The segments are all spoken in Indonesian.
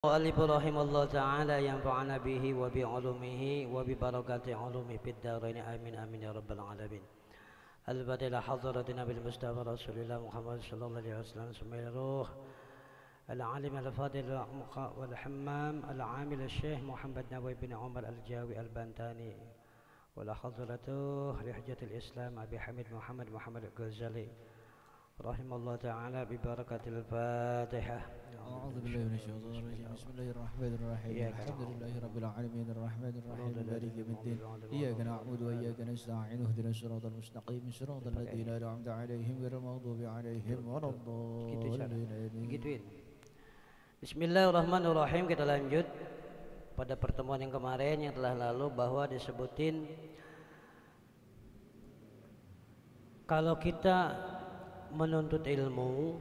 Mu'allif rahimahullah ta'ala yanfa'ana bihi wa bi'ulumihi wa bi barakati ulumi fid dharain amin amin ya rabbal alamin. Al-Fatiha hadratina bil Mustafa Rasulillah Muhammad sallallahu alaihi wasallam sumayruh al-alim al-fadil wal hammam al-amil al-syekh Muhammad Nawawi bin Umar al-Jawi al-Bantani wal hadratuh lihjatil Islam Abi Hamid Muhammad al-Ghazali rahimallahu ta'ala bi barakatil Fatihah. أعوذ بالله من الشيطان الرجيم بسم الله الرحمن الرحيم الحمد لله رب العالمين الرحمن الرحيم مالك يوم الدين إياك نعبد وإياك نستعين اهدنا الصراط المستقيم صراط الذين أنعمت عليهم غير المغضوب عليهم ولا الضالين. Bismillahirrahmanirrahim. Kita lanjut pada pertemuan yang kemarin yang telah lalu bahwa disebutin kalau kita menuntut ilmu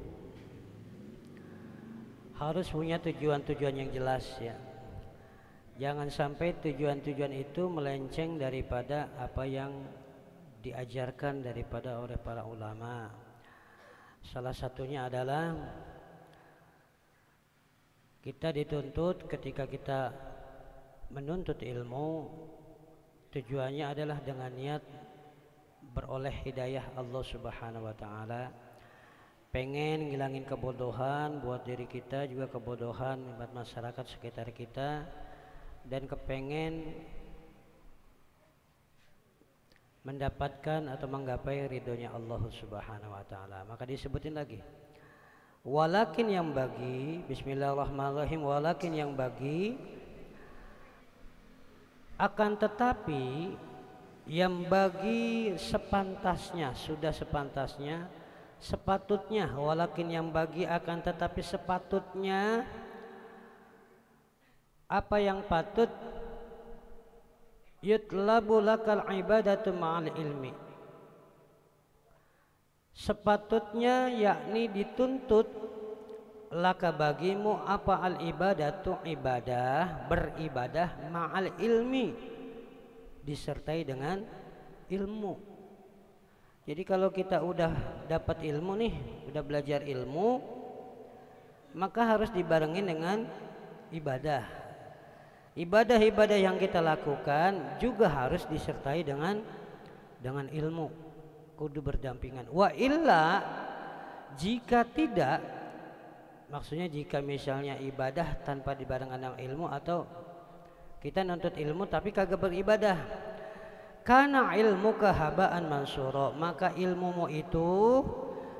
harus punya tujuan-tujuan yang jelas ya. Jangan sampai tujuan-tujuan itu melenceng daripada apa yang diajarkan daripada oleh para ulama. Salah satunya adalah kita dituntut ketika kita menuntut ilmu tujuannya adalah dengan niat beroleh hidayah Allah Subhanahu wa taala. Pengen ngilangin kebodohan buat diri kita, juga kebodohan buat masyarakat sekitar kita, dan kepengen mendapatkan atau menggapai ridhonya Allah Subhanahu wa taala. Maka disebutin lagi walakin yang bagi, bismillahirrahmanirrahim, walakin yang bagi, akan tetapi yang bagi sepantasnya, sudah sepantasnya, sepatutnya, walakin yang bagi akan tetapi sepatutnya, apa yang patut, yutlabu lakal ibadatu ma'al ilmi, sepatutnya yakni dituntut laka bagimu apa al ibadatu ibadah, beribadah ma'al ilmi, disertai dengan ilmu. Jadi kalau kita udah dapat ilmu nih, udah belajar ilmu, maka harus dibarengin dengan ibadah. Ibadah-ibadah yang kita lakukan juga harus disertai dengan ilmu, kudu berdampingan. Wa illa, jika tidak, maksudnya jika misalnya ibadah tanpa dibarengkan dengan ilmu, atau kita nuntut ilmu tapi kagak beribadah, karena ilmu habaan mansuro, maka ilmumu itu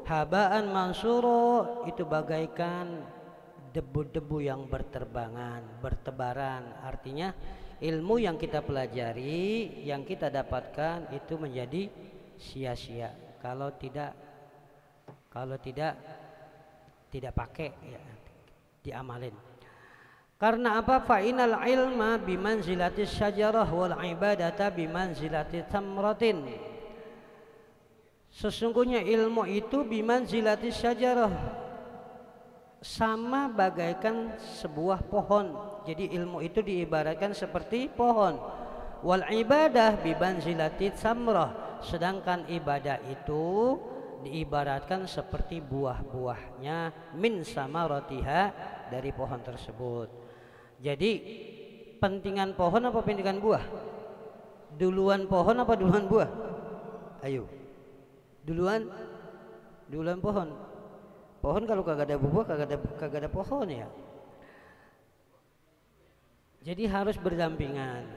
habaan mansuro, itu bagaikan debu-debu yang bertebaran. Artinya ilmu yang kita pelajari, yang kita dapatkan itu menjadi sia-sia kalau tidak pakai ya, diamalin. Karena apa? Fa'inal ilma bimanzilati syajarah wal ibadata bimanzilati tamratin. Sesungguhnya ilmu itu bimanzilati syajarah, sama bagaikan sebuah pohon. Jadi ilmu itu diibaratkan seperti pohon. Wal ibadah bimanzilati tamrah, sedangkan ibadah itu diibaratkan seperti buah-buahnya, min samaratiha, dari pohon tersebut. Jadi pentingan pohon apa pentingan buah? Duluan pohon apa duluan buah? Ayo, duluan pohon. Pohon kalau kagak ada buah kagak ada pohon ya. Jadi harus berdampingan.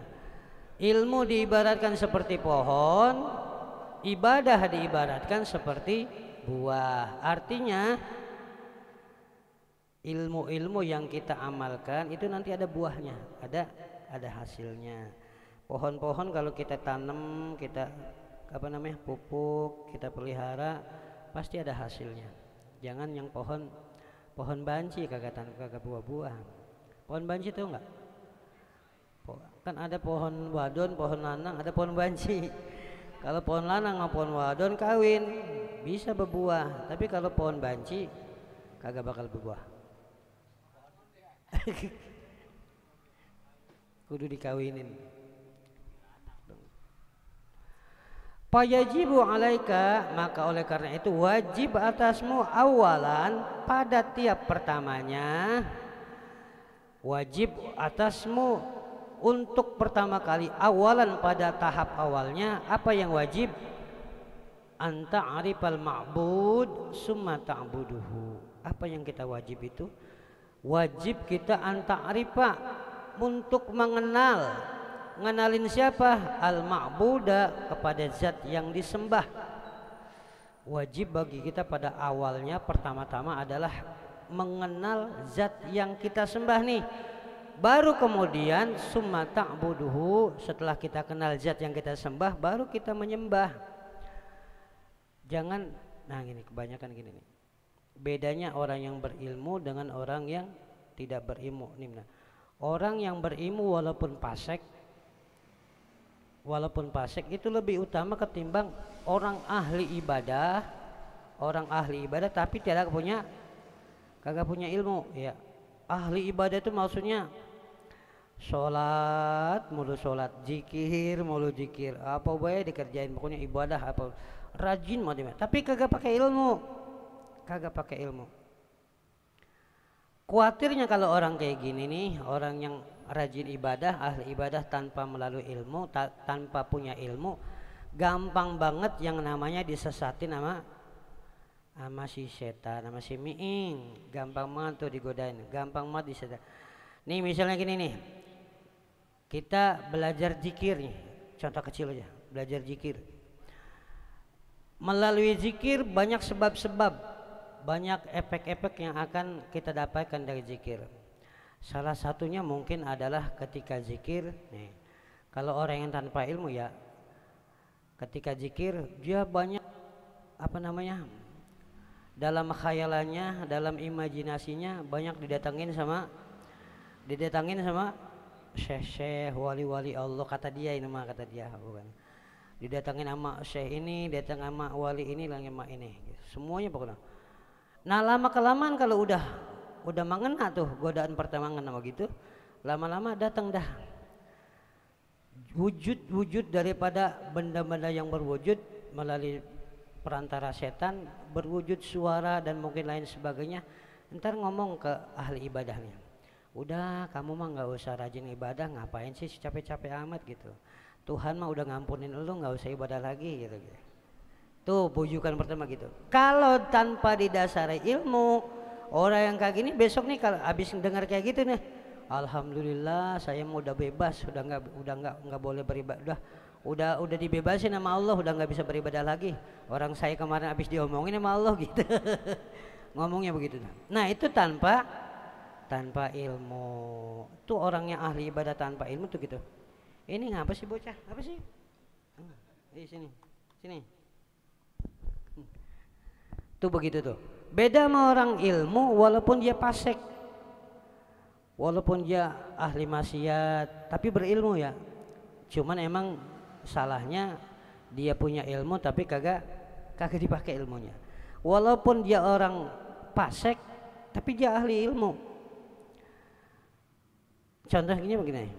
Ilmu diibaratkan seperti pohon, ibadah diibaratkan seperti buah. Artinya ilmu-ilmu yang kita amalkan itu nanti ada buahnya, ada hasilnya. Pohon-pohon kalau kita tanam, kita pupuk, kita pelihara, pasti ada hasilnya. Jangan yang pohon banci kagak buah-buah. Pohon banci tahu nggak? Kan ada pohon wadon, pohon lanang, ada pohon banci. Kalau pohon lanang sama pohon wadon kawin bisa berbuah, tapi kalau pohon banci kagak bakal berbuah. Kudu dikawinin. Fayajibu alaika, maka oleh karena itu wajib atasmu awalan, pada tiap pertamanya, wajib atasmu untuk pertama kali awalan pada tahap awalnya. Apa yang wajib? Anta arifal ma'bud summa ta'buduhu. Apa yang kita wajib itu? Wajib kita anta arifa, untuk ngenalin siapa? Al ma'buda, kepada zat yang disembah. Wajib bagi kita pada awalnya pertama-tama adalah mengenal zat yang kita sembah nih. Baru kemudian summa ta'buduhu, setelah kita kenal zat yang kita sembah baru kita menyembah. Jangan, nah gini, kebanyakan gini nih. Bedanya orang yang berilmu dengan orang yang tidak berilmu. Nih, orang yang berilmu walaupun fasik itu lebih utama ketimbang orang ahli ibadah. Orang ahli ibadah tapi kagak punya ilmu. Ya, ahli ibadah itu maksudnya sholat mulu sholat, zikir mulu zikir, apa bae dikerjain, pokoknya ibadah apa rajin macam, tapi kagak pakai ilmu. Khawatirnya kalau orang kayak gini nih, orang yang rajin ibadah, ahli ibadah tanpa melalui ilmu, tanpa punya ilmu, gampang banget yang namanya disesatin sama si setan, sama si miing. Gampang banget tuh digodain, gampang banget disetan. Nih misalnya gini nih, kita belajar zikir nih, contoh kecil aja, belajar zikir. Melalui zikir banyak sebab-sebab, banyak efek-efek yang akan kita dapatkan dari zikir. Salah satunya mungkin adalah ketika zikir nih, kalau orang yang tanpa ilmu ya, ketika zikir dia banyak dalam khayalannya, dalam imajinasinya banyak didatangin sama syekh, wali-wali Allah, kata dia bukan. Didatangin sama syekh ini, datang sama wali ini, lagi sama ini, semuanya pokoknya. Nah lama kelamaan kalau udah mengena tuh godaan pertama ngena begitu, lama-lama datang dah wujud daripada benda-benda yang berwujud melalui perantara setan, berwujud suara dan mungkin lain sebagainya. Ntar ngomong ke ahli ibadahnya, udah kamu mah nggak usah rajin ibadah, ngapain sih capek-capek amat gitu. Tuhan mah udah ngampunin lu, nggak usah ibadah lagi gitu. Tuh bujukan pertama gitu. Kalau tanpa didasari ilmu, orang yang kayak gini besok nih kalau habis dengar kayak gitu nih, alhamdulillah saya mau udah bebas, udah nggak boleh beribadah, udah dibebasin sama Allah, udah nggak bisa beribadah lagi. Orang saya kemarin habis diomongin sama Allah gitu. Ngomongnya begitu. Nah itu tanpa ilmu. Tuh orang yang ahli ibadah tanpa ilmu tuh gitu. Ini ngapa sih bocah? Apa sih? Sini. Tuh begitu tuh. Beda sama orang ilmu walaupun dia fasik, walaupun dia ahli maksiat, tapi berilmu ya. Cuman emang salahnya dia punya ilmu tapi kagak dipakai ilmunya. Walaupun dia orang fasik tapi dia ahli ilmu. Contohnya begini.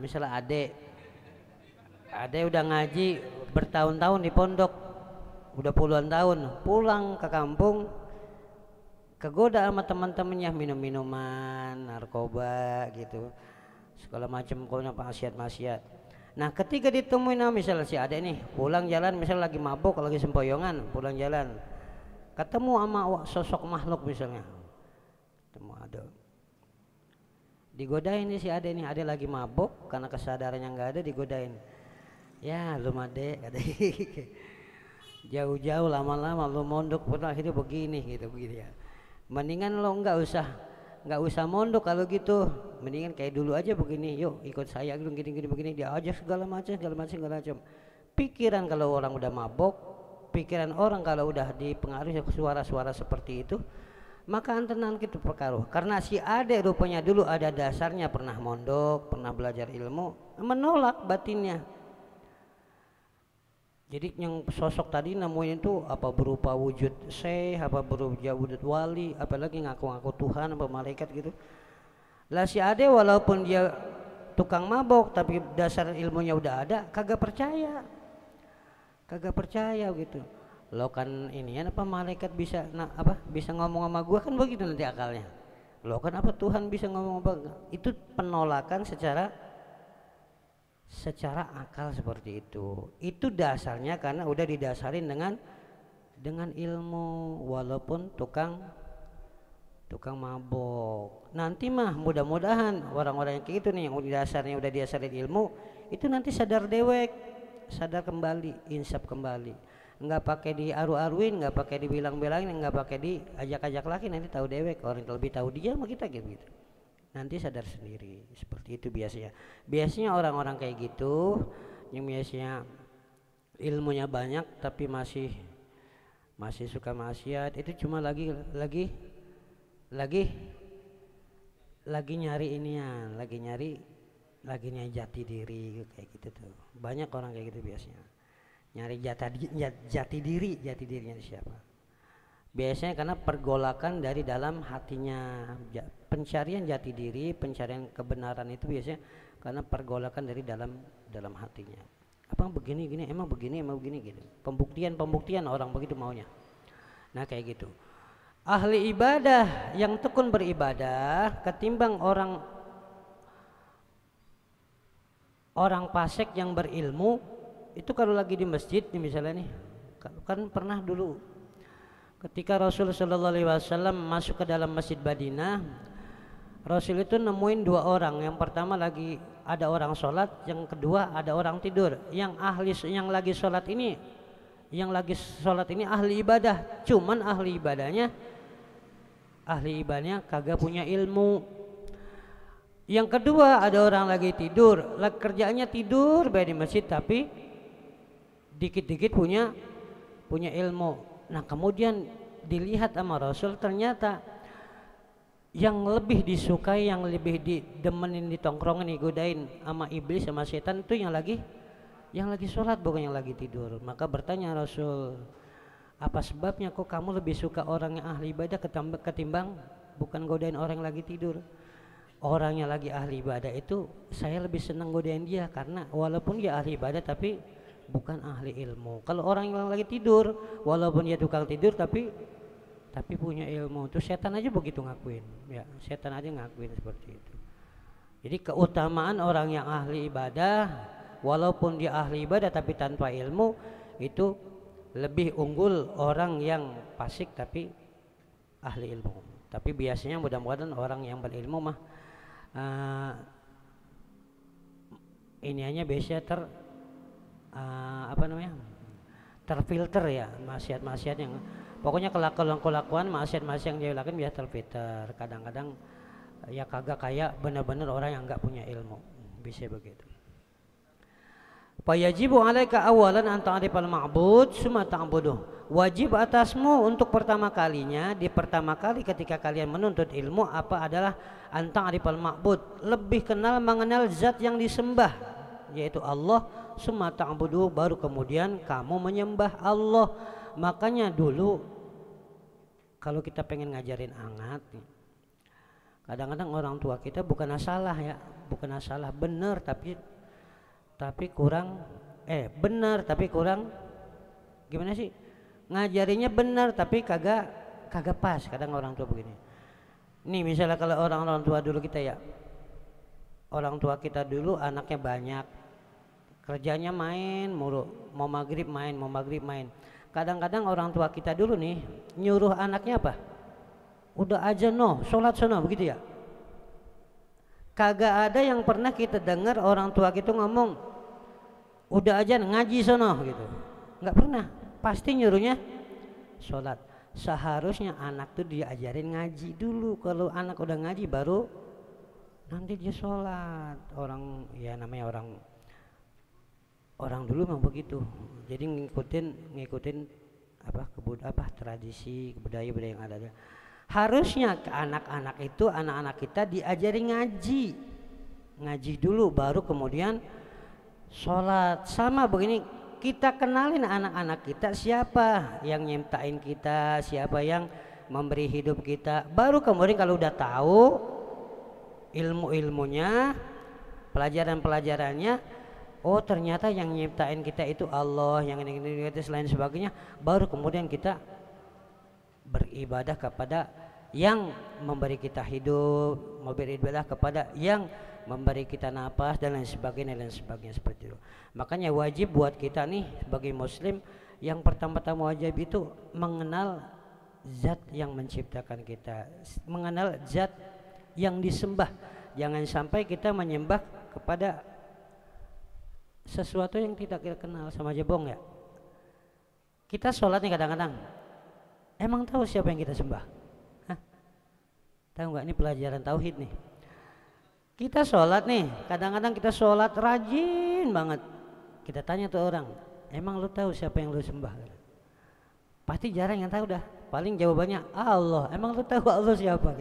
Misalnya Ade udah ngaji bertahun-tahun di pondok, udah puluhan tahun, pulang ke kampung kegoda sama teman-temannya minum-minuman, narkoba gitu, segala macam kono maksiat. Nah ketika ditemuin misalnya si Ade nih pulang jalan, misalnya lagi mabuk, lagi sempoyongan, pulang jalan ketemu sama sosok makhluk misalnya, ketemu ada, digodain nih si Ade nih, Ade lagi mabuk karena kesadarannya nggak ada, digodain. Ya lu Ade, jauh-jauh lama-lama lu mondok pun akhirnya begini ya. Mendingan lo nggak usah mondok kalau gitu, mendingan kayak dulu aja begini, yuk ikut saya gini begini, dia aja segala macam. Pikiran kalau orang udah mabok, pikiran orang kalau udah dipengaruhi suara-suara seperti itu, maka antenan gitu perkara. Karena si Ade rupanya dulu ada dasarnya, pernah mondok, pernah belajar ilmu, menolak batinnya. Jadi yang sosok tadi nemuin itu apa berupa wujud syekh, apa berupa wujud wali, apalagi ngaku-ngaku Tuhan apa malaikat gitu. Lah si Ade walaupun dia tukang mabok tapi dasar ilmunya udah ada, kagak percaya gitu. Lo kan ini apa malaikat bisa ngomong sama gua, kan begitu nanti akalnya. Loh kenapa Tuhan bisa ngomong apa? Itu penolakan secara akal seperti itu. Itu dasarnya karena udah didasarin dengan ilmu, walaupun tukang mabok. Nanti mah mudah-mudahan orang-orang yang kayak gitu nih yang udah didasarin ilmu itu nanti sadar dewek, sadar kembali, insaf kembali. Nggak pakai diaru-aruin, nggak pakai dibilang-bilangin, nggak pakai diajak-ajak lagi, nanti tahu dewek. Orang yang lebih tahu dia sama kita gitu. Nanti sadar sendiri. Seperti itu biasanya orang-orang kayak gitu yang biasanya ilmunya banyak tapi masih suka maksiat, itu cuma lagi nyari inian, lagi nyari jati diri kayak gitu tuh. Banyak orang kayak gitu biasanya. Nyari jati dirinya siapa? Biasanya karena pergolakan dari dalam hatinya. Pencarian jati diri, pencarian kebenaran itu biasanya karena pergolakan dari dalam hatinya. Apa begini emang begini gitu. Pembuktian orang begitu maunya. Nah kayak gitu. Ahli ibadah yang tekun beribadah ketimbang orang fasik yang berilmu. Itu kalau lagi di masjid nih misalnya nih, kan pernah dulu ketika Rasul Shallallahu Alaihi Wasallam masuk ke dalam masjid Madinah, Rasul itu nemuin dua orang. Yang pertama lagi ada orang sholat, yang kedua ada orang tidur. Yang lagi sholat ini ahli ibadah, cuman ahli ibadahnya kagak punya ilmu. Yang kedua ada orang lagi tidur, kerjaannya tidur di masjid tapi dikit-dikit punya ilmu. Nah kemudian dilihat sama Rasul, ternyata yang lebih disukai, yang lebih didemenin, ditongkrongin, digodain sama iblis sama setan itu yang lagi sholat, bukan yang lagi tidur. Maka bertanya Rasul, apa sebabnya kok kamu lebih suka orang yang ahli ibadah ketimbang bukan godain orang yang lagi tidur? Orang yang lagi ahli ibadah itu saya lebih senang godain dia, karena walaupun dia ahli ibadah tapi bukan ahli ilmu. Kalau orang yang lagi tidur, walaupun dia tukang tidur tapi punya ilmu, itu setan aja begitu ngakuin. Ya, setan aja ngakuin seperti itu. Jadi keutamaan orang yang ahli ibadah, walaupun dia ahli ibadah tapi tanpa ilmu, itu lebih unggul orang yang fasik tapi ahli ilmu. Tapi biasanya mudah-mudahan orang yang berilmu mah ini hanya biasanya terfilter ya, maksiat yang pokoknya kelakuan maksiat yang dia lakukan biasa terfilter. Kadang-kadang ya kagak kayak benar-benar orang yang enggak punya ilmu, bisa begitu. Fayajibu alaika awalan an ta'rifal ma'bud summa ta'buduh. Wajib atasmu untuk pertama kali ketika kalian menuntut ilmu adalah an ta'rifal ma'bud, lebih mengenal zat yang disembah, yaitu Allah. Summa ta'buduh, baru kemudian kamu menyembah Allah. Makanya dulu kalau kita pengen ngajarin hangat, kadang-kadang orang tua kita bukan salah benar tapi kurang gimana sih, ngajarinya benar tapi kagak pas. Kadang orang tua begini nih, misalnya kalau orang tua dulu kita ya, orang tua kita dulu anaknya banyak, kerjanya main mulu, mau maghrib main. Kadang-kadang orang tua kita dulu nih nyuruh anaknya apa? Udah aja sholat sono, begitu ya. Kagak ada yang pernah kita dengar orang tua kita ngomong udah aja ngaji sono gitu. Nggak pernah. Pasti nyuruhnya sholat. Seharusnya anak tuh diajarin ngaji dulu. Kalau anak udah ngaji baru nanti dia sholat. Orang ya namanya orang dulu memang begitu. Jadi ngikutin tradisi budaya yang ada. Harusnya ke anak-anak kita diajari ngaji dulu baru kemudian sholat. Sama begini, kita kenalin anak-anak kita siapa yang nyiptain kita, siapa yang memberi hidup kita. Baru kemudian kalau udah tahu ilmu-ilmunya, pelajaran-pelajarannya, oh ternyata yang nyiptain kita itu Allah, yang ini selain sebagainya, baru kemudian kita beribadah kepada yang memberi kita hidup, memberi ibadah kepada yang memberi kita napas dan lain sebagainya seperti itu. Makanya wajib buat kita nih sebagai muslim, yang pertama-tama wajib itu mengenal zat yang menciptakan kita, mengenal zat yang disembah. Jangan sampai kita menyembah kepada sesuatu yang tidak kita kenal, sama aja bohong ya. Kita sholat nih kadang-kadang, emang tahu siapa yang kita sembah? Hah? Tahu nggak? Ini pelajaran tauhid nih. Kita sholat nih, kadang-kadang kita sholat rajin banget. Kita tanya tuh orang, emang lu tahu siapa yang lu sembah? Pasti jarang yang tahu dah. Paling jawabannya Allah. Emang lu tahu Allah siapa?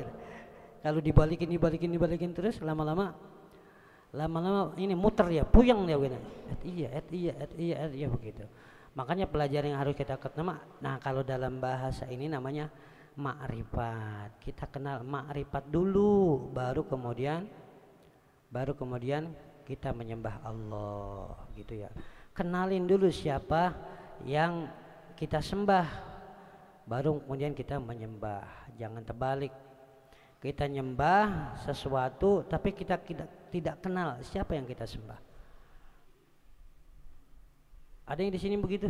Kalau dibalikin terus lama-lama ini muter ya, puyeng dia gitu. Iya begitu. Makanya pelajaran yang harus kita ketemu. Nah, kalau dalam bahasa ini namanya ma'rifat. Kita kenal ma'rifat dulu, baru kemudian kita menyembah Allah gitu ya. Kenalin dulu siapa yang kita sembah, baru kemudian kita menyembah. Jangan terbalik. Kita nyembah sesuatu tapi kita tidak kenal siapa yang kita sembah. Ada yang di sini begitu,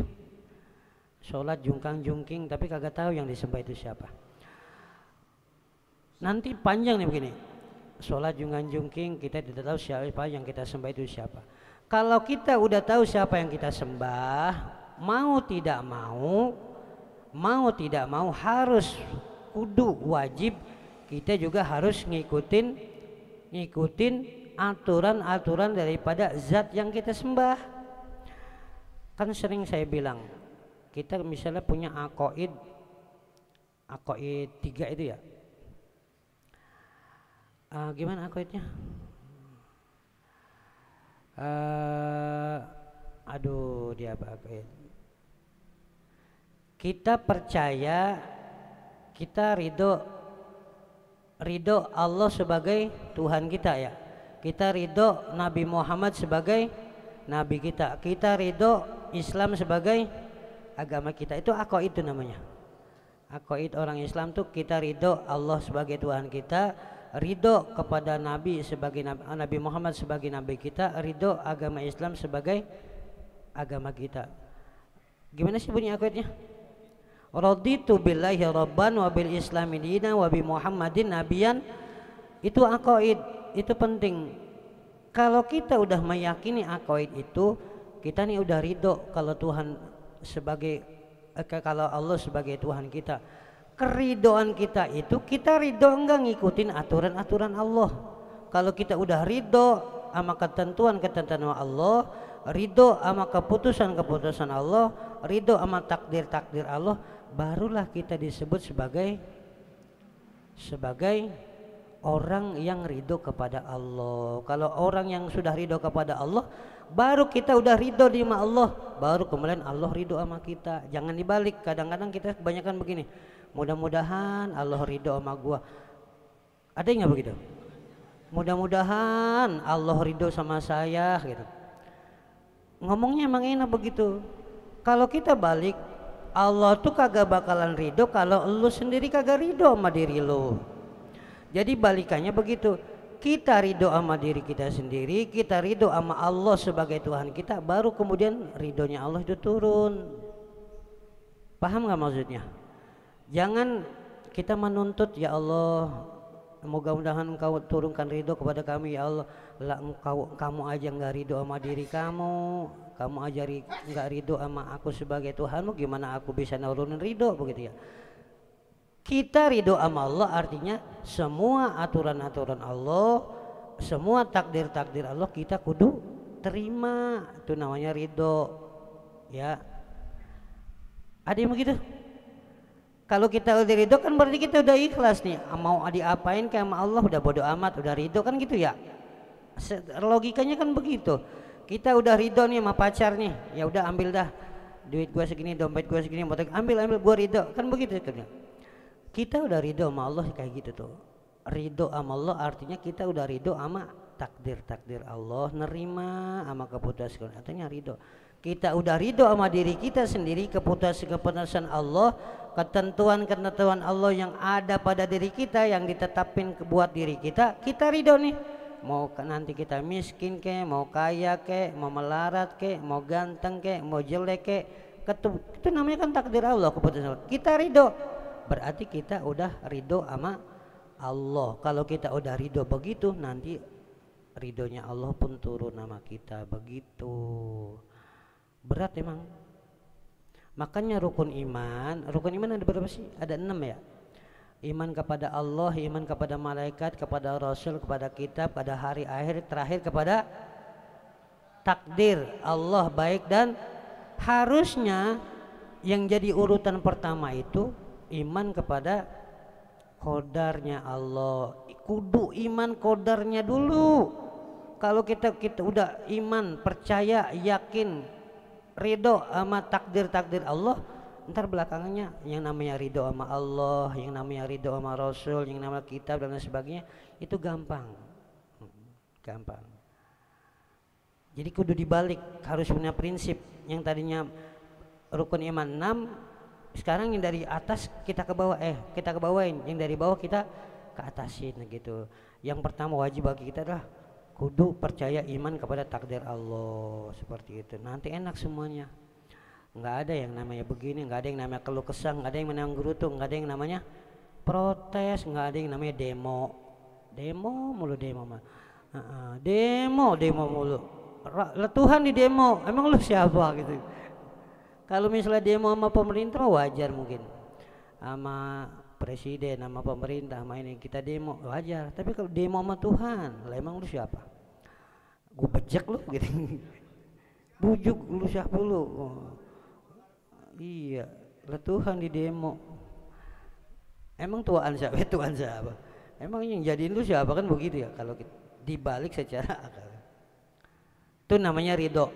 sholat jungkang-jungking tapi kagak tahu yang disembah itu siapa. Nanti panjang nih begini, sholat jungkang-jungking kita tidak tahu siapa yang kita sembah itu siapa. Kalau kita udah tahu siapa yang kita sembah, mau tidak mau harus kudu wajib kita juga harus ngikutin aturan-aturan daripada zat yang kita sembah. Kan sering saya bilang, kita misalnya punya aqaid 3 itu ya. Gimana aqaidnya? Dia apa aqaid? Kita percaya, kita ridho Allah sebagai Tuhan kita ya. Kita ridho Nabi Muhammad sebagai Nabi kita. Kita ridho Islam sebagai agama kita. Itu aqaid itu namanya. Aqaid orang Islam tuh kita ridho Allah sebagai Tuhan kita, ridho kepada Nabi sebagai Nabi Muhammad sebagai Nabi kita, ridho agama Islam sebagai agama kita. Gimana sih bunyi aqaidnya? Raditu billahi rabban wa bil islami dinan wa bi Muhammadin nabiyan. Itu aqaid, itu penting. Kalau kita udah meyakini aqaid itu, kita nih udah ridho kalau Tuhan kalau Allah sebagai Tuhan kita. Keridoan kita itu kita ridho enggak ngikutin aturan-aturan Allah. Kalau kita udah ridho sama ketentuan Allah, ridho sama keputusan Allah, ridho sama takdir Allah, barulah kita disebut sebagai orang yang ridho kepada Allah. Kalau orang yang sudah ridho kepada Allah, baru kita udah ridho di sama Allah, baru kemudian Allah ridho sama kita. Jangan dibalik. Kadang-kadang kita kebanyakan begini, mudah-mudahan Allah ridho sama gua. Ada yang nggak begitu? Mudah-mudahan Allah ridho sama saya gitu. Ngomongnya emang enak begitu. Kalau kita balik, Allah tuh kagak bakalan ridho kalau lu sendiri kagak ridho sama diri lu. Jadi balikannya begitu. Kita ridho sama diri kita sendiri, kita ridho sama Allah sebagai Tuhan kita, baru kemudian ridhonya Allah itu turun. Paham gak maksudnya? Jangan kita menuntut, ya Allah, mudah-mudahan Engkau turunkan ridho kepada kami, ya Allah. Lah kamu aja nggak ridho sama diri kamu aja nggak ridho sama aku sebagai Tuhanmu, gimana aku bisa nurunin ridho begitu ya? Kita ridho sama Allah artinya semua aturan-aturan Allah, semua takdir-takdir Allah kita kudu terima. Itu namanya ridho ya. Ada yang begitu? Kalau kita udah ridho kan berarti kita udah ikhlas nih. Mau diapain kayak sama Allah udah bodo amat, udah ridho kan gitu ya. Logikanya kan begitu. Kita udah ridho nih sama pacar nih, ya udah ambil dah duit gua segini, dompet gua segini, ambil gua ridho kan begitu kan. Kita udah ridho sama Allah kayak gitu tuh. Ridho sama Allah artinya kita udah ridho sama takdir Allah, nerima sama keputusan, artinya ridho. Kita udah ridho sama diri kita sendiri, keputusan Allah, ketentuan Allah yang ada pada diri kita, yang ditetapin buat diri kita, kita ridho nih. Mau nanti kita miskin ke, mau kaya ke, mau melarat ke, mau ganteng ke, mau jelek ke, itu namanya kan takdir Allah, keputusan Allah. Kita ridho, berarti kita udah ridho sama Allah. Kalau kita udah ridho begitu, nanti ridhonya Allah pun turun sama kita begitu. Berat emang. Makanya rukun iman ada berapa sih? Ada 6 ya. Iman kepada Allah, iman kepada malaikat, kepada Rasul, kepada kitab, pada hari akhir, terakhir kepada takdir Allah baik. Dan harusnya yang jadi urutan pertama itu iman kepada qadarnya Allah. Kudu iman qadarnya dulu. Kalau kita udah iman, percaya, yakin, ridho sama takdir Allah, ntar belakangannya yang namanya ridho sama Allah, yang namanya ridho sama Rasul, yang namanya kitab dan lain sebagainya, itu gampang. Jadi kudu dibalik, harus punya prinsip. Yang tadinya rukun iman 6, sekarang yang dari atas kita ke bawah, kita ke bawahin, yang dari bawah kita ke atasin gitu. Yang pertama wajib bagi kita adalah kudu percaya iman kepada takdir Allah, seperti itu. Nanti enak semuanya. Nggak ada yang namanya begini, nggak ada yang namanya keluh kesah, nggak ada yang namanya gerutu, nggak ada yang namanya protes, nggak ada yang namanya demo mulu, demo mulu. Tuhan di demo, emang lu siapa gitu? Kalau misalnya demo sama pemerintah wajar, mungkin sama presiden, sama pemerintah, sama ini kita demo wajar. Tapi kalau demo sama Tuhan, lah emang lu siapa? Gue bejek lu gitu. Bujuk lu siapa lu? Iya, lah Tuhan di demo. Emang Tuhan siapa? Emang yang jadiin lu siapa, kan begitu ya kalau dibalik secara akal. Itu namanya ridho.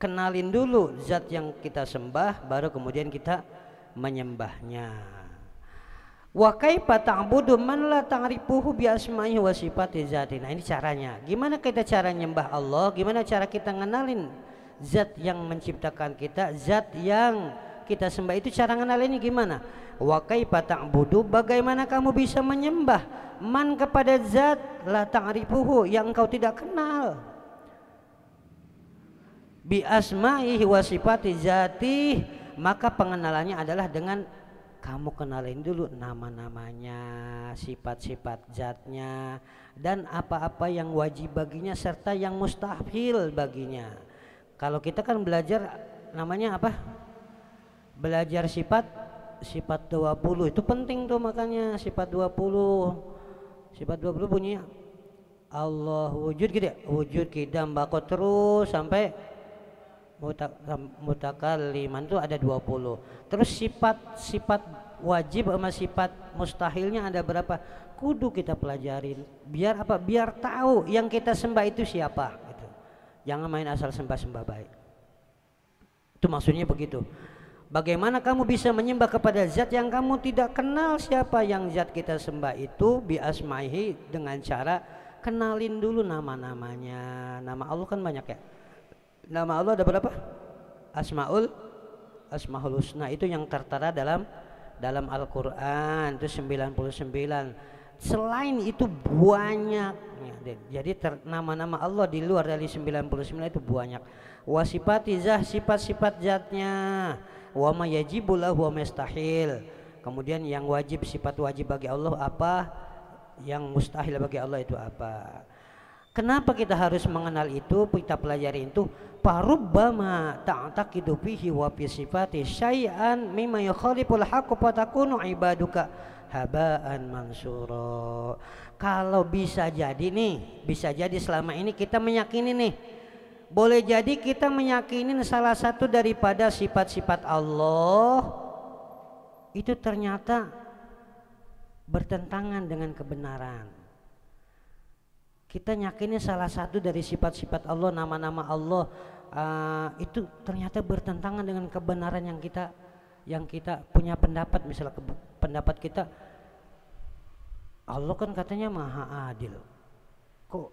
Kenalin dulu zat yang kita sembah, baru kemudian kita menyembahnya. Wa kaifa ta'budu man la ta'rifuhu bi asma'ihi wa sifati dzati. Nah, ini caranya. Gimana kita cara nyembah Allah? Gimana cara kita ngenalin zat yang menciptakan kita, zat yang kita sembah itu, cara ngenalinnya gimana? Wa kaifa ta'budu, bagaimana kamu bisa menyembah man kepada zat la ta'rifuhu yang engkau tidak kenal, bi asma'ihi wa sifati dzati, maka pengenalannya adalah dengan kamu kenalin dulu nama-namanya, sifat-sifat zatnya, dan apa-apa yang wajib baginya serta yang mustahil baginya. Kalau kita kan belajar namanya apa? Belajar sifat 20 itu penting tuh, makanya sifat 20. Sifat 20 bunyinya Allah wujud gitu ya, wujud kidam bako terus sampai mutakalliman itu ada 20. Terus sifat wajib sama sifat mustahilnya ada berapa? Kudu kita pelajarin. Biar apa? Biar tahu yang kita sembah itu siapa gitu. Jangan main asal sembah-sembah baik. Itu maksudnya begitu. Bagaimana kamu bisa menyembah kepada zat yang kamu tidak kenal siapa yang zat kita sembah itu? Bi asma'ihi, dengan cara kenalin dulu nama-namanya. Nama Allah kan banyak ya. Nama Allah ada berapa? Asmaul Husna, itu yang tertera dalam Al-Qur'an itu 99. Selain itu banyak. Jadi nama-nama Allah di luar dari 99 itu banyak. Wa sifati zah, sifat-sifat zatnya. Wa ma yajibu lahu wa mustahil. Kemudian yang wajib, sifat wajib bagi Allah apa? Yang mustahil bagi Allah itu apa? Kenapa kita harus mengenal itu? Kita pelajari itu. Farubbama ta'taqidu fihi wa fi sifati syai'an mimma yukhaliful haqq fa takunu ibaduka haba'an mansura. Kalau bisa jadi nih, bisa jadi selama ini kita meyakini nih, boleh jadi kita meyakini salah satu daripada sifat-sifat Allah itu ternyata bertentangan dengan kebenaran. Kita yakini salah satu dari sifat-sifat Allah, nama-nama Allah itu ternyata bertentangan dengan kebenaran yang kita punya pendapat. Misalnya pendapat kita, Allah kan katanya maha adil, kok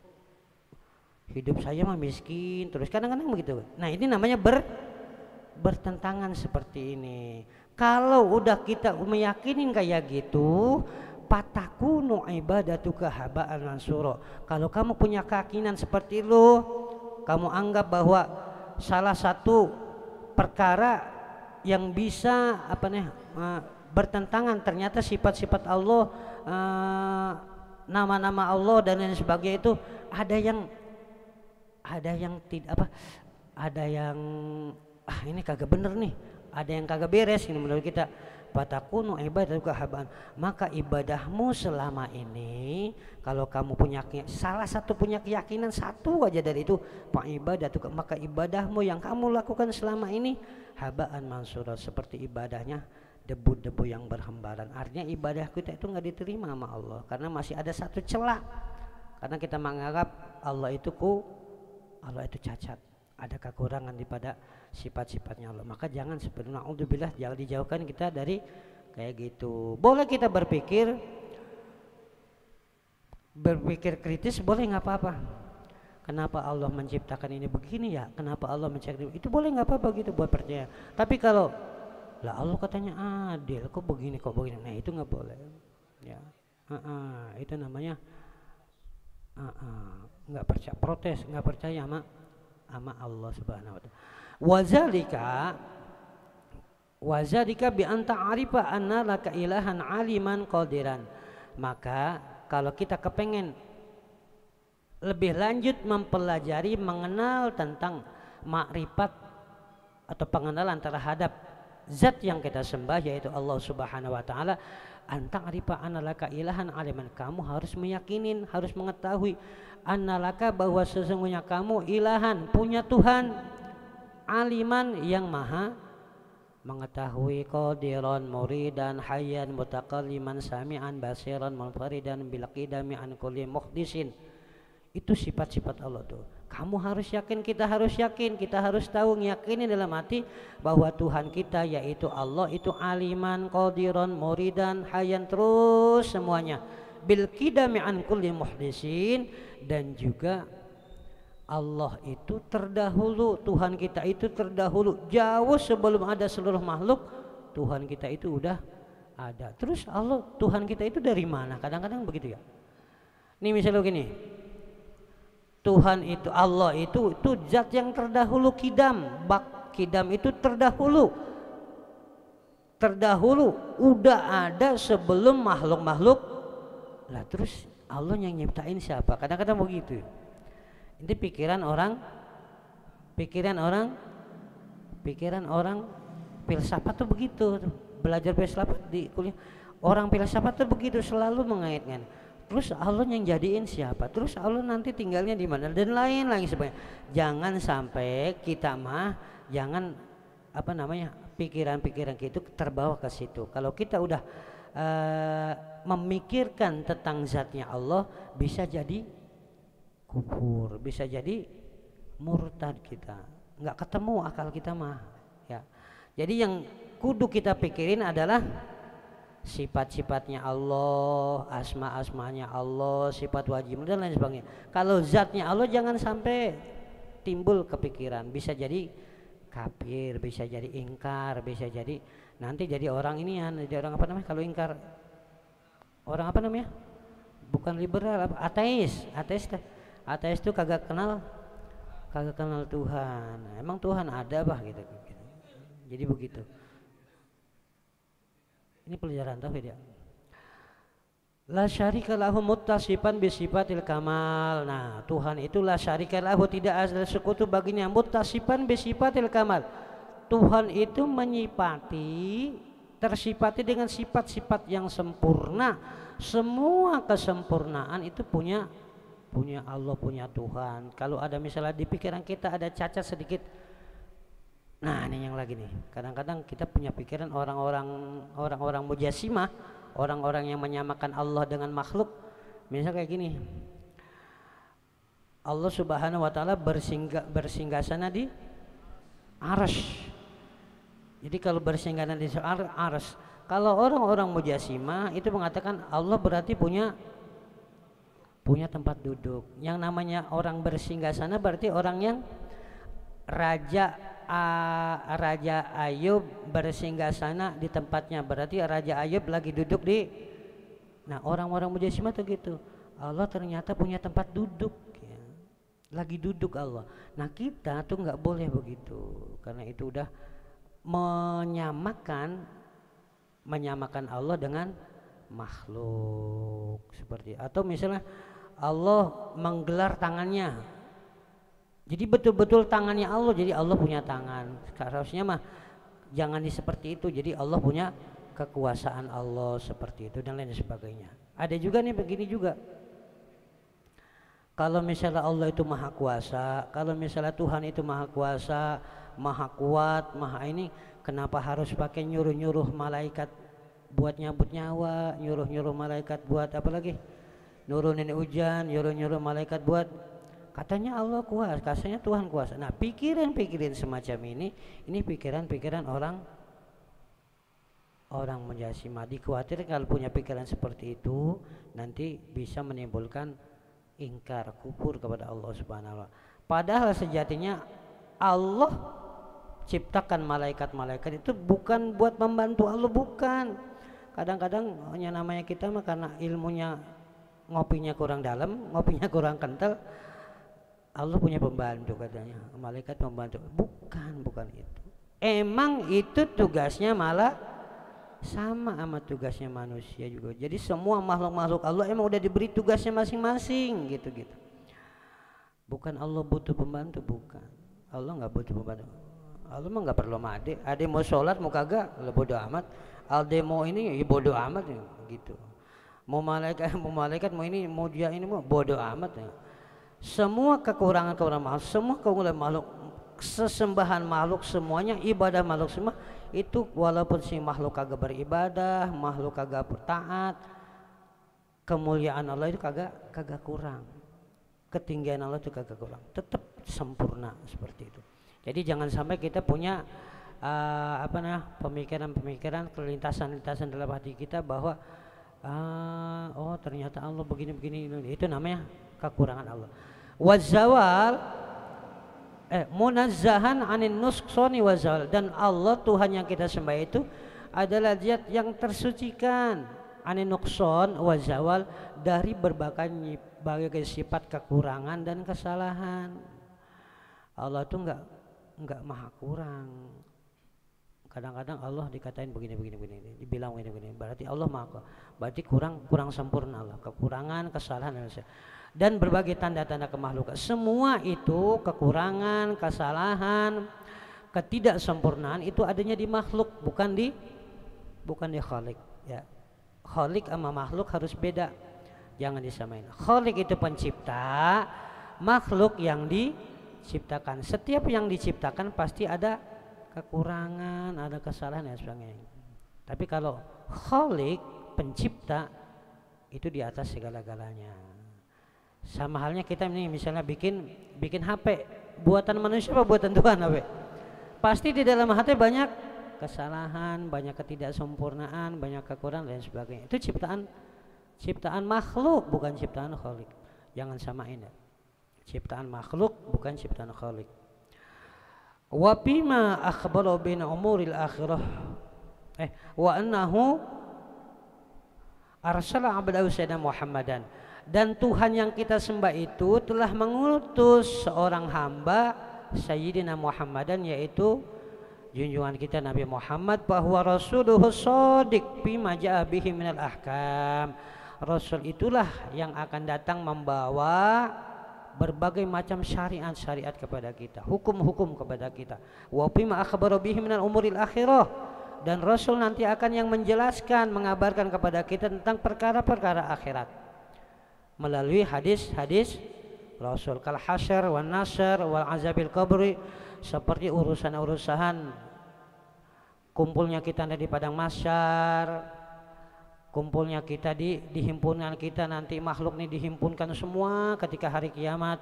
hidup saya mah miskin terus, kadang-kadang begitu. Nah ini namanya bertentangan seperti ini. Kalau udah kita meyakinin kayak gitu, patakunu ibadatuka haba'an mansura. Kalau kamu punya keyakinan seperti itu, kamu anggap bahwa salah satu perkara yang bisa bertentangan ternyata sifat-sifat Allah, nama-nama Allah dan lain sebagainya itu ada yang tidak ada yang ini kagak bener nih, ada yang kagak beres ini menurut kita. Fatakunu ibadatuka haba'an, maka ibadahmu selama ini kalau kamu punya salah satu punya keyakinan satu aja dari itu, pak ibadatuka, maka ibadahmu yang kamu lakukan selama ini haba'an mansura, seperti ibadahnya debu-debu yang berhambaran. Artinya ibadah kita itu nggak diterima sama Allah karena masih ada satu celah, karena kita menganggap Allah itu cacat, ada kekurangan daripada sifat-sifatnya Allah. Maka jangan seperti naudzubillah, jangan dijauhkan kita dari kayak gitu. Boleh kita berpikir kritis, boleh, nggak apa-apa. Kenapa Allah menciptakan ini begini ya? Kenapa Allah menciptakan itu? Boleh, nggak apa-apa gitu buat percaya. Tapi kalau lah Allah katanya adil, kok begini, nah itu nggak boleh. Ya, itu namanya nggak percaya, protes, nggak percaya sama Allah Subhanahu wa Ta'ala. Wazalika bi anta arifa anna laka ilahan aliman qadiran. Maka kalau kita kepengen lebih lanjut mempelajari, mengenal tentang makrifat atau pengenalan terhadap zat yang kita sembah yaitu Allah Subhanahu wa Ta'ala, anta arifa anna laka ilahan aliman, kamu harus meyakinin, harus mengetahui annalaka, bahwa sesungguhnya kamu ilahan, punya Tuhan, aliman yang maha mengetahui, qadiran muridan hayyan mutakalliman sami'an basiran munfaridan bil qidami an kulli muhdisin. Itu sifat-sifat Allah tuh. Kamu harus yakin, kita harus yakin, kita harus tahu, ngiyakinin dalam hati bahwa Tuhan kita yaitu Allah itu aliman, qadiran muridan hayyan, terus semuanya bil qidami an kulli muhdisin. Dan juga Allah itu terdahulu, Tuhan kita itu terdahulu, jauh sebelum ada seluruh makhluk Tuhan kita itu udah ada. Terus Allah, Tuhan kita itu dari mana? Kadang-kadang begitu ya. Nih misalnya gini, Tuhan itu, Allah itu zat yang terdahulu, kidam itu terdahulu udah ada sebelum makhluk-makhluk. Lah terus Allah yang nyiptain siapa? Kadang-kadang begitu. Ini pikiran orang filsafat tuh begitu. Belajar filsafat di kuliah, orang filsafat tuh begitu, selalu mengaitkan. Terus Allah yang jadiin siapa? Terus Allah nanti tinggalnya di mana? Dan lain-lain sebagainya. Jangan sampai kita pikiran-pikiran kita terbawa ke situ. Kalau kita udah memikirkan tentang zatnya Allah, bisa jadi kufur, bisa jadi murtad, kita nggak ketemu akal kita mah ya. Jadi yang kudu kita pikirin adalah sifat-sifatnya Allah, asma-asmanya Allah, sifat wajib dan lain sebagainya. Kalau zatnya Allah jangan sampai timbul kepikiran, bisa jadi kafir, bisa jadi ingkar, bisa jadi nanti jadi orang jadi orang apa namanya kalau ingkar, orang apa namanya, bukan liberal, ateis itu kagak kenal Tuhan. Emang Tuhan ada bah gitu. Jadi begitu. Ini pelajaran tauhid ya. La syarika lahu muttasifan bi sifatil kamal. Nah, Tuhan itu la syarika lahu, tidak ada sekutu baginya, muttasifan bi sifatil kamal. Tuhan itu tersifati dengan sifat-sifat yang sempurna. Semua kesempurnaan itu punya Allah, punya Tuhan. Kalau ada misalnya di pikiran kita ada cacat sedikit, nah ini yang lagi nih, kadang-kadang kita punya pikiran orang-orang mujassimah, orang-orang yang menyamakan Allah dengan makhluk. Misalnya kayak gini, Allah Subhanahu wa Ta'ala bersinggasana di arsy. Jadi kalau bersinggasana di arsy, kalau orang-orang mujassimah itu mengatakan Allah berarti punya punya tempat duduk. Yang namanya orang bersinggasana berarti orang yang Raja Ayub bersinggasana di tempatnya, berarti Raja Ayub lagi duduk di. Nah, orang-orang Mujassimah tuh gitu. Allah ternyata punya tempat duduk ya. Lagi duduk Allah. Nah, kita tuh nggak boleh begitu. Karena itu udah menyamakan Allah dengan makhluk seperti, atau misalnya Allah menggelar tangannya. Jadi betul-betul tangannya Allah, jadi Allah punya tangan. Seharusnya mah jangan seperti itu. Jadi Allah punya kekuasaan Allah seperti itu dan lain sebagainya. Ada juga nih begini juga. Kalau misalnya Allah itu maha kuasa, kalau misalnya Tuhan itu maha kuasa, maha kuat, maha ini, kenapa harus pakai nyuruh-nyuruh malaikat buat nyabut nyawa, nyuruh-nyuruh malaikat buat apa lagi? Nurunin hujan, nyuruh-nyuruh malaikat buat. Katanya Allah kuasa, katanya Tuhan kuasa. Nah, pikiran-pikiran semacam ini pikiran-pikiran orang Mujassimah. Dikhawatirkan kalau punya pikiran seperti itu nanti bisa menimbulkan ingkar, kufur kepada Allah Subhanahu wa ta'ala. Padahal sejatinya Allah ciptakan malaikat-malaikat itu bukan buat membantu Allah, bukan. Kadang-kadang hanya namanya kita mah karena ilmunya ngopinya kurang dalam, ngopinya kurang kental. Allah punya pembantu katanya, malaikat pembantu. Bukan itu. Emang itu tugasnya malah sama tugasnya manusia juga. Jadi semua makhluk-makhluk Allah emang udah diberi tugasnya masing-masing gitu. Bukan Allah butuh pembantu, bukan. Allah nggak butuh pembantu. Allah mah nggak perlu sama ade mau sholat mau kagak, bodo amat. Ade mau ini ya bodo amat ya, gitu. Mau malaikat mau ini mau dia ini mau bodo amat ya. Semua kekurangan makhluk, semua keunggulan makhluk, sesembahan makhluk semuanya, ibadah makhluk semua itu, walaupun si makhluk kagak beribadah, makhluk kagak bertaat, kemuliaan Allah itu kagak kurang, ketinggian Allah itu kagak kurang, tetap sempurna seperti itu. Jadi jangan sampai kita punya pemikiran-pemikiran, kelintasan-lintasan dalam hati kita bahwa oh ternyata Allah begini, itu namanya kekurangan Allah. Wazawal munazzahan anin nusksoni wazawal, dan Allah Tuhan yang kita sembah itu adalah zat yang tersucikan anin nukson wazawal, dari berbagai sifat kekurangan dan kesalahan. Allah itu enggak maha kurang. Kadang-kadang Allah dikatain begini, dibilang begini, berarti Allah maha, berarti kurang sempurna Allah, kekurangan, kesalahan dan berbagai tanda-tanda kemakhlukan. Semua itu kekurangan, kesalahan, ketidaksempurnaan itu adanya di makhluk, bukan di Khalik ya. Khalik sama makhluk harus beda, jangan disamain. Khalik itu pencipta, makhluk yang diciptakan. Setiap yang diciptakan pasti ada kekurangan, ada kesalahan dan sebagainya. Tapi kalau Khalik, pencipta, itu di atas segala-galanya. Sama halnya kita ini misalnya bikin HP, buatan manusia apa buatan Tuhan HP? Pasti di dalam HP banyak kesalahan, banyak ketidaksempurnaan, banyak kekurangan dan sebagainya. Itu ciptaan makhluk, bukan ciptaan Khalik. Jangan samain ya. Ciptaan makhluk bukan ciptaan Khalik. Wa bima akhbara bin umuril akhirah wa annahu arsala abdahu sayyidina Muhammadan, dan Tuhan yang kita sembah itu telah mengutus seorang hamba Sayyidina Muhammadan, yaitu junjungan kita Nabi Muhammad, bahwa Rasuluhu shadiq bima ja'a bihi minal ahkam. Rasul itulah yang akan datang membawa berbagai macam syariat kepada kita, hukum-hukum kepada kita. Wa bima akhbara bihi minal umuril akhirah, dan Rasul nanti akan yang menjelaskan, mengabarkan kepada kita tentang perkara-perkara akhirat melalui hadis-hadis Rasul, kal hasyar wan nasr wal azabil qabri, seperti urusan-urusan kumpulnya kita di padang mahsyar, kumpulnya kita dihimpunkan kita nanti, makhluk ini dihimpunkan semua ketika hari kiamat,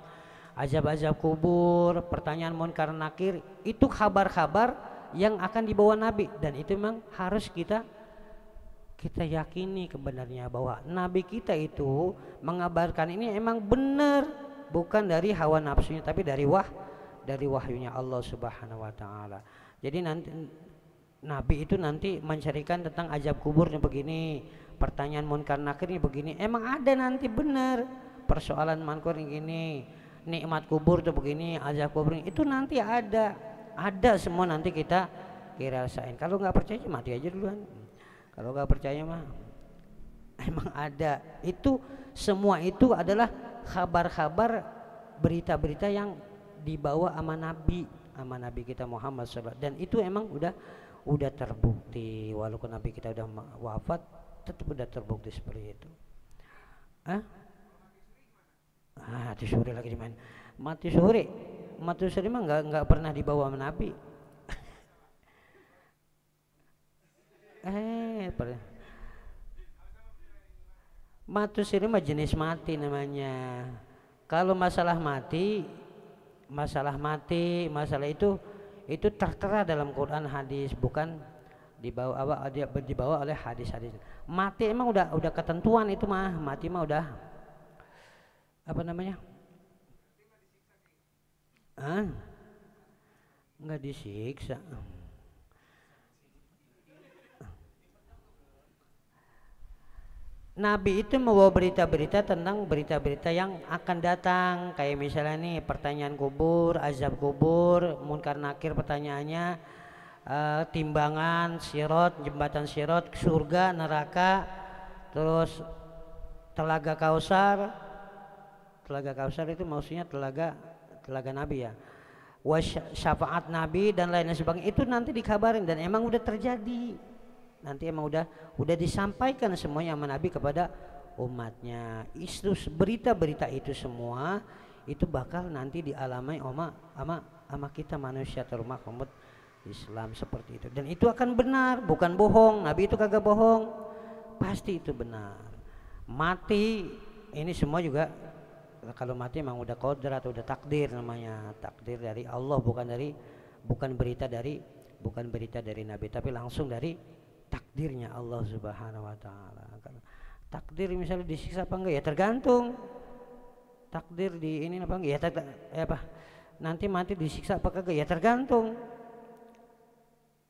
azab-azab kubur, pertanyaan munkar nakir, itu kabar-kabar yang akan dibawa Nabi, dan itu memang harus kita kita yakini kebenarnya bahwa Nabi kita itu mengabarkan ini emang benar, bukan dari hawa nafsunya tapi dari wahyunya Allah Subhanahu wa taala. Jadi nanti Nabi itu nanti mencarikan tentang azab kuburnya begini, pertanyaan munkar nakirnya begini, emang ada nanti benar. Persoalan munkar gini, nikmat kubur tuh begini, azab kubur itu nanti ada semua, nanti kita rasain. Kalau nggak percaya mati aja duluan. Kalau nggak percaya mah emang ada. Itu semua itu adalah kabar-kabar, berita-berita yang dibawa sama Nabi kita Muhammad SAW. Dan itu emang udah terbukti, walaupun Nabi kita udah wafat tetap udah terbukti seperti itu. Mati suri lagi di mana? Mati suri mah nggak pernah dibawa sama Nabi. Mati suri mah jenis mati namanya. Kalau masalah itu tertera dalam Quran hadis, bukan dibawa oleh hadis-hadis. Mati emang udah ketentuan itu mah, mati mah udah apa namanya? Nggak disiksa. Nabi itu membawa berita-berita tentang berita-berita yang akan datang, kayak misalnya nih pertanyaan kubur, azab kubur, munkar nakir pertanyaannya, timbangan, sirot, jembatan sirot, surga, neraka, terus telaga Kausar. Telaga Kausar itu maksudnya telaga Nabi ya. Syafaat Nabi dan lain sebagainya itu nanti dikabarin dan emang udah terjadi. Nanti emang udah disampaikan semuanya sama Nabi kepada umatnya. Itu berita-berita itu semua itu bakal nanti dialami sama kita manusia terumah umat Islam seperti itu. Dan itu akan benar, bukan bohong. Nabi itu kagak bohong. Pasti itu benar. Mati ini semua juga, kalau mati emang udah qadar atau udah takdir namanya. Takdir dari Allah, bukan berita dari Nabi, tapi langsung dari takdirnya Allah Subhanahu wa taala. Takdir misalnya disiksa apa enggak ya tergantung. Takdir di ini apa enggak ya nanti mati disiksa apa kagak ya tergantung.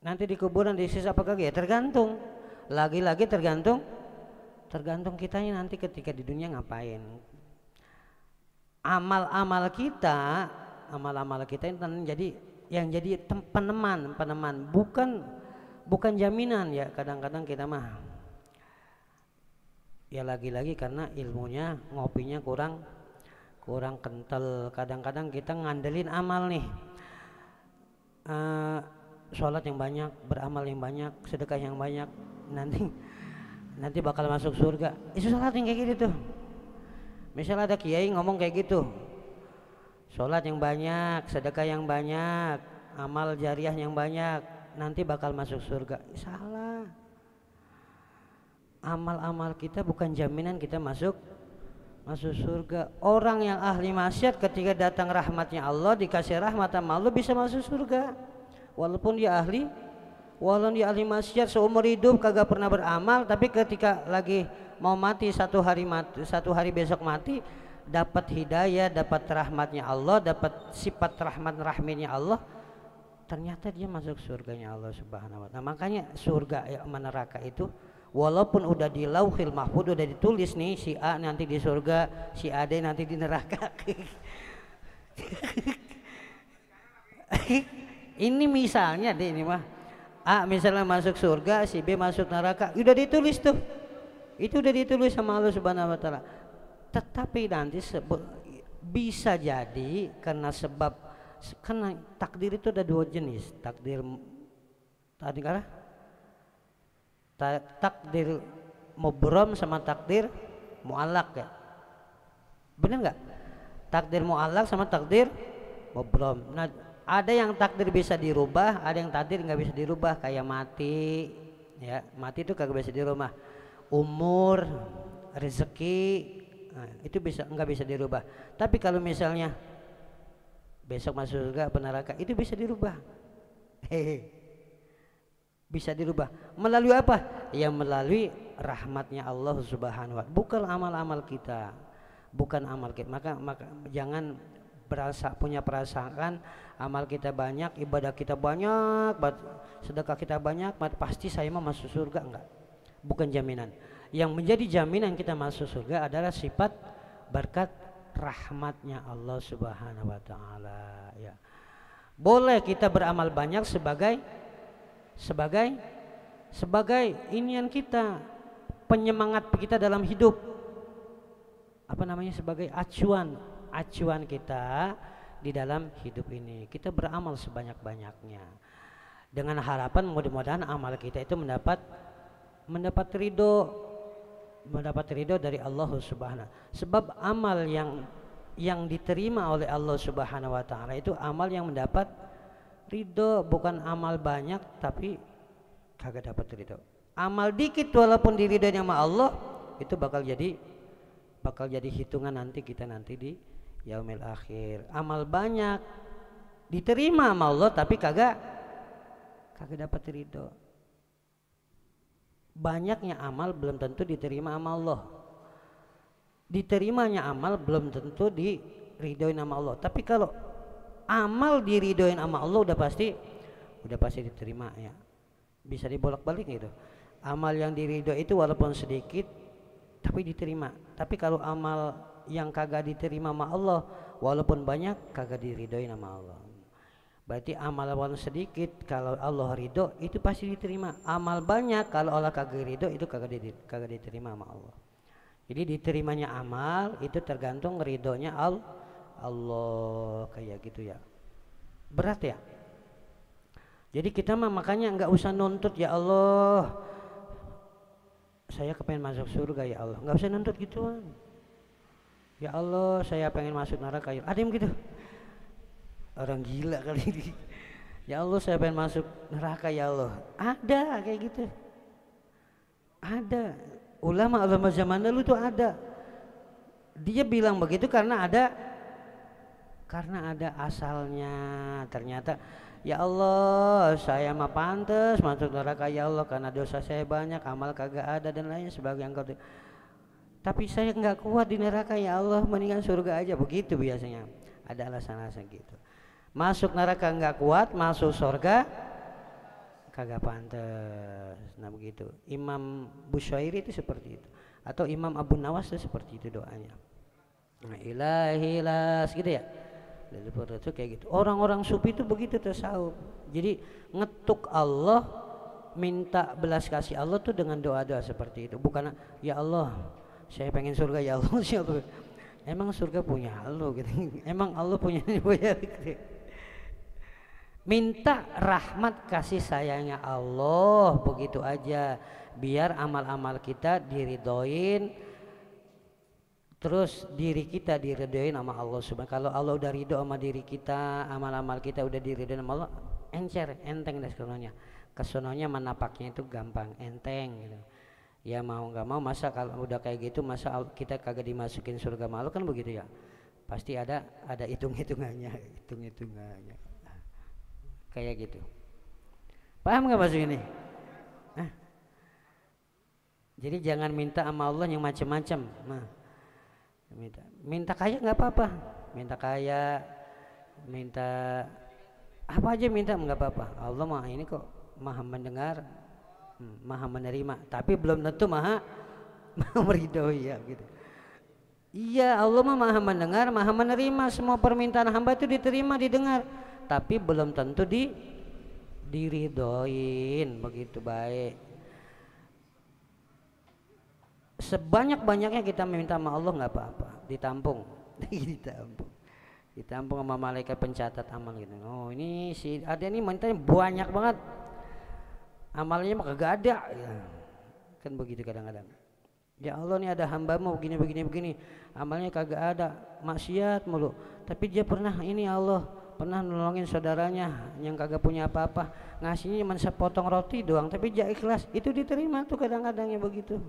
Nanti di kuburan disiksa apa kagak ya tergantung. Lagi-lagi tergantung kitanya nanti ketika di dunia ngapain. Amal-amal kita yang jadi peneman, bukan jaminan ya. Kadang-kadang kita mah ya lagi-lagi karena ilmunya ngopinya kurang kental. Kadang-kadang kita ngandelin amal nih, sholat yang banyak, beramal yang banyak, sedekah yang banyak, nanti bakal masuk surga. Itu sholat yang kayak gitu tuh. Misalnya ada kiai ngomong kayak gitu, sholat yang banyak, sedekah yang banyak, amal jariah yang banyak, nanti bakal masuk surga. Salah. Amal-amal kita bukan jaminan kita masuk surga. Orang yang ahli maksiat ketika datang rahmatnya Allah, dikasih rahmat sama Allah, bisa masuk surga. Walaupun dia ahli maksiat seumur hidup kagak pernah beramal, tapi ketika lagi mau mati satu hari besok mati, dapat hidayah, dapat rahmatnya Allah, dapat sifat rahmatnya Allah, ternyata dia masuk surganya Allah Subhanahu wa taala. Makanya surga neraka itu walaupun udah di Lauhil Mahfuz udah ditulis nih, si A nanti di surga, si A D nanti di neraka. Ini misalnya deh, ini mah A misalnya masuk surga, si B masuk neraka, udah ditulis tuh. Itu udah ditulis sama Allah Subhanahu wa taala. Tetapi nanti bisa jadi karena takdir itu ada dua jenis. Takdir mubrom sama takdir mu'allaq ya. Benar nggak? Takdir mu'allaq sama takdir mubrom. Nah, ada yang takdir bisa dirubah, ada yang takdir nggak bisa dirubah, kayak mati. Ya, mati itu kagak bisa dirubah. Umur, rezeki, nah, itu nggak bisa dirubah. Tapi kalau misalnya besok masuk surga neraka, itu bisa dirubah. bisa dirubah. Melalui apa? Ya melalui rahmatnya Allah Subhanahu wa Ta'ala. Bukan amal-amal kita, bukan amal kita. Maka jangan punya perasaan amal kita banyak, ibadah kita banyak, sedekah kita banyak, pasti saya mau masuk surga. Enggak, bukan jaminan. Yang menjadi jaminan kita masuk surga adalah sifat berkat rahmatnya Allah Subhanahu wa Ta'ala. Ya, boleh kita beramal banyak sebagai inian kita, penyemangat kita dalam hidup, apa namanya, sebagai acuan kita di dalam hidup ini. Kita beramal sebanyak-banyaknya dengan harapan mudah-mudahan amal kita itu mendapat ridho dari Allah Subhanahu. Sebab amal yang diterima oleh Allah Subhanahu wa Ta'ala itu amal yang mendapat ridho, bukan amal banyak tapi kagak dapat ridho. Amal dikit walaupun diridhoin sama Allah itu bakal jadi hitungan nanti di yaumil akhir. Amal banyak diterima sama Allah tapi kagak dapat ridho. Banyaknya amal belum tentu diterima sama Allah. Diterimanya amal belum tentu diridhoin sama Allah. Tapi kalau amal diridhoin sama Allah udah pasti diterima ya. Bisa dibolak-balik gitu. Amal yang diridhoi itu walaupun sedikit tapi diterima. Tapi kalau amal yang kagak diterima sama Allah walaupun banyak kagak diridhoin sama Allah. Berarti amal walaupun sedikit kalau Allah ridho itu pasti diterima. Amal banyak kalau Allah kagak ridho itu kagak diterima sama Allah. Jadi diterimanya amal itu tergantung ridhonya Allah, kayak gitu ya. Berat ya. Jadi kita mah makanya nggak usah nuntut, ya Allah saya kepengen masuk surga ya Allah, nggak usah nuntut gituan. Ya Allah saya pengen masuk neraka ya. Ada yang gitu? Orang gila kali ini. Ya Allah saya pengen masuk neraka ya Allah. Ada kayak gitu. Ada. Ulama zaman dulu tuh ada. Dia bilang begitu karena ada asalnya. Ternyata ya Allah saya mah pantas masuk neraka ya Allah karena dosa saya banyak, amal kagak ada dan lain sebagainya. Tapi saya nggak kuat di neraka ya Allah, mendingan surga aja. Begitu biasanya. Ada alasan-alasan gitu. Masuk neraka nggak kuat, masuk surga kagak pantas. Nah begitu. Imam Busyairi itu seperti itu. Atau Imam Abu Nawas itu seperti itu doanya. Nah, ilahilas gitu ya. Dari itu kayak gitu. Orang-orang sufi itu begitu tasawuf. Jadi ngetuk Allah, minta belas kasih Allah tuh dengan doa-doa seperti itu. Bukan ya Allah saya pengen surga ya Allah. Emang surga punya Allah gitu. Emang Allah punya gitu. Minta rahmat kasih sayangnya Allah begitu aja, biar amal-amal kita diridhoin, terus diri kita diridhoin sama Allah Subhanahu. Kalau Allah udah ridho sama diri kita, amal-amal kita udah diridhoin sama Allah, enteng deh kesononya. Kesononya menapaknya itu gampang, enteng gitu. Ya mau nggak mau, masa kalau udah kayak gitu masa kita kagak dimasukin surga malu kan begitu ya. Pasti ada hitung-hitungannya. Kayak gitu. Paham nggak maksud ini? Jadi jangan minta sama Allah yang macam-macam. Nah, minta kaya nggak apa-apa. Minta kaya, minta apa aja minta nggak apa-apa. Allah mah ini kok maha mendengar, maha menerima. Tapi belum tentu maha meridhoi ya gitu. Iya Allah mah maha mendengar, maha menerima. Semua permintaan hamba itu diterima, didengar. Tapi belum tentu diridhoin begitu baik. Sebanyak-banyaknya kita meminta sama Allah nggak apa-apa, ditampung sama malaikat pencatat amal gitu. Oh ini si ada ini mintanya banyak banget, amalnya mah kagak ada ya. Kan begitu kadang-kadang. Ya Allah nih ada hambamu begini, amalnya kagak ada, maksiat mulu. Tapi dia pernah ini Allah pernah nolongin saudaranya yang kagak punya apa-apa, ngasihnya cuma sepotong roti doang, tapi dia ikhlas, itu diterima tuh kadang-kadang yang begitu.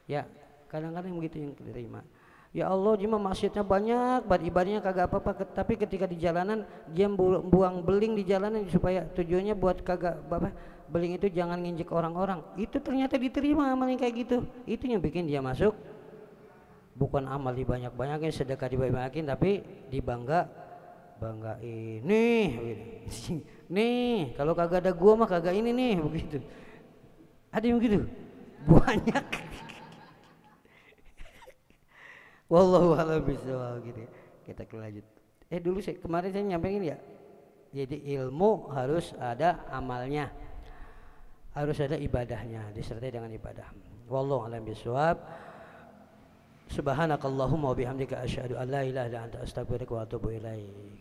Ya, kadang-kadang begitu yang diterima. Ya Allah, dia mah maksiatnya banyak, ibadahnya kagak apa-apa, tapi ketika di jalanan dia buang beling di jalanan supaya tujuannya buat kagak beling itu jangan nginjek orang-orang. Itu ternyata diterima amal yang kayak gitu. Itu yang bikin dia masuk. Bukan amal dibanyak-banyakin, sedekah dibanyak-banyakin, tapi banggain nih kalau kagak ada gua mah kagak ini nih, begitu. Ada yang begitu banyak. Wallahu a'lam bishawab gitu ya. Kita lanjut. Dulu kemarin saya nyampaikan ya. Jadi ilmu harus ada amalnya, harus ada ibadahnya, disertai dengan ibadah. Wallahu a'lam bishawab. Subhanakallahumma wa bihamdika asyhadu an la ilaha illa anta astaghfiruka wa atubu ilaik.